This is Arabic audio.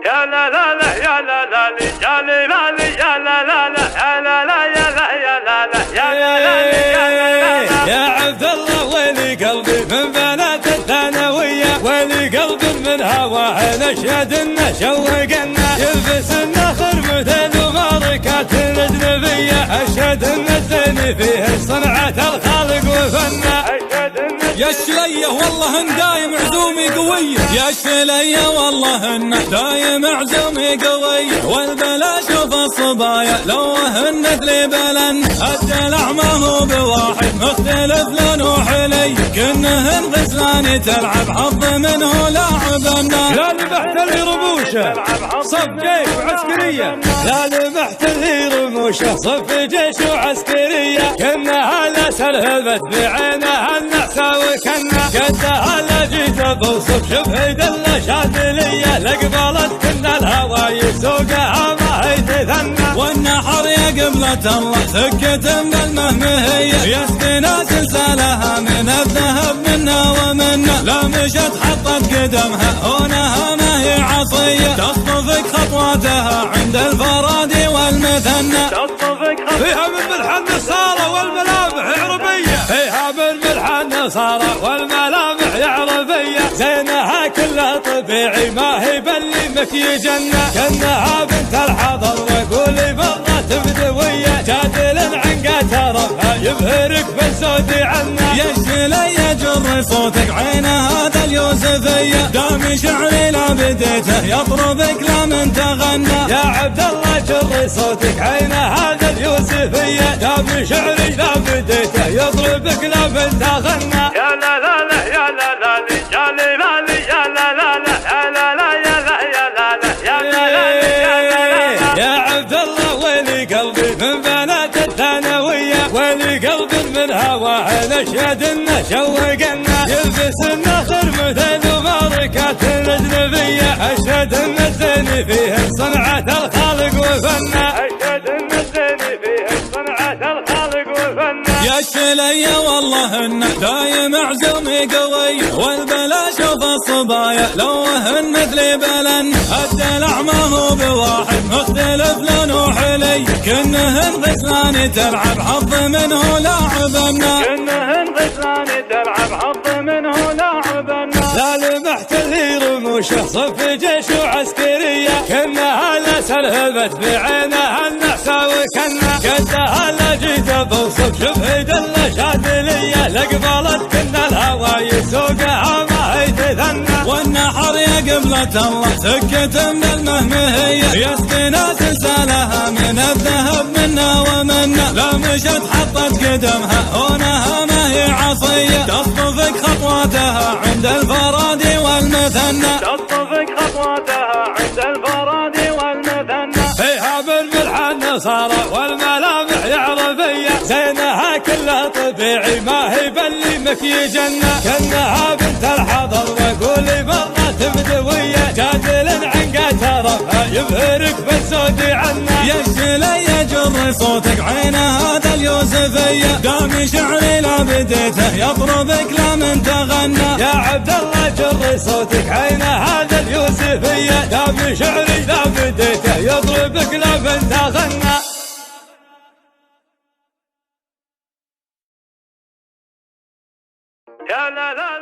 يا لا لا لا يا لا لا يا لا لا يا لا لا يا لا لا يا لا يا لا لا يا لا لا يا عبد الله ويلي قلبي من بنات الثانوية، ويلي قلبي من هواه نشهد انه شوقنا، يلبس النخر مثل ماركات الاجنبية، اشهد ان الزين فيه صنعة الخالق وفنه. يا الشلية والله ان دايم عزومي قوية، يا الشلية والله ان دايم عزومي قوية، والبلا شوف الصبايا لو هنت لي بلن، الدلع ما هو بواحد مختلف لون وحلي، كنهن غزلاني تلعب حظ منه لاعبنا. يا لمحت لي رموشه صف جيش وعسكرية، يا لمحت لي رموشه صف جيش وعسكرية، كنها لا سلهبت بعينها النحسة وكنا، قدها لا جيت بوصف شبه دلة شاذلية، لقبلت كنا الهوى يسوقها ما هي تثنى، والنحر يا قبلة الله سكة بالمهمهية، يسقينا سلسالها من الذهب منا ومنا، لا مشت حطت قدمها هونها ما هي عصية، تصطفك خطواتها عند الفرادي والمثنى، فيها من ملحن الصارة والملامح عربية، فيها من ملحن الصارة والملامح عربية، زينها كلها طبيعي ما هي بلي مكيجنة، كنها بنت الحضر وقولي مرة بدوية، جادل عنقا ترفها يبهرك بالزود عنا. يا الشلية جر صوتك عين هذا اليوسفية، دامي شعري لا بديته يطربك لا من تغنى، يا عبد الله جر صوتك عين هذا اليوسفية، دامي شعري لا بديته يضربك لا من تغنى. يا لا لا لا يا لا لا يا لا لا يا لا لا يا لا لا يا لا يا لا يا لا يا عبد الله ويلي قلبي من بنات الثانوية، ويلي قلبي من هواه نشهد انه شوقنا، يلبس النخر مثل ماركات الاجنبية، اشهد ان الزين فيه صنعة الخالق وفنه، اشهد ان الزين فيه صنعة الخالق وفنه. يا الشلية والله ان دايم عزومي قوية، والبلا شوف الصبايا لو هن مثلي بلن، الدلع ما هو بواحد مختلف لون وحلي، كنهن غزلاني تلعب حظ منه لاعبنا، كنهن غزلاني تلعب حظ منه لاعبنا. لا لمحت لي رموشه صف جيش وعسكرية، كنها لا سلهبت بعينها النحسة وكنا، قدها لا جيت بوصف شبه دلة شاذلية، لقبلت كنا الهوى يسوقها ما هي تثنى، والنحر يا قبلة الله سكة بالمهمهية، يسقينا سلسالها من الذهب منا ومنا، لا مشت حطت قدمها هونها ما هي عصية، تصطفك خطواتها عند الفرادي والمثنى، تصطفك خطواتها عند الفرادي والمثنى، فيها من ملحن صارة والملامح عربية، زينها كلها طبيعي ما هي بلي مكيجنة، كنها بنت الحضر وقولي مرة بدوية، جادل عنقا ترفها يبهرك بالزود عنا. يا الشلية جر صوتك عين هذا اليوسفية، دامي شعري لا بديته يطربك لا من تغنى، يا عبد الله جر صوتك عين هذا اليوسفية، دامي شعري لا بديته يضربك لا من تغنى. يا لا لا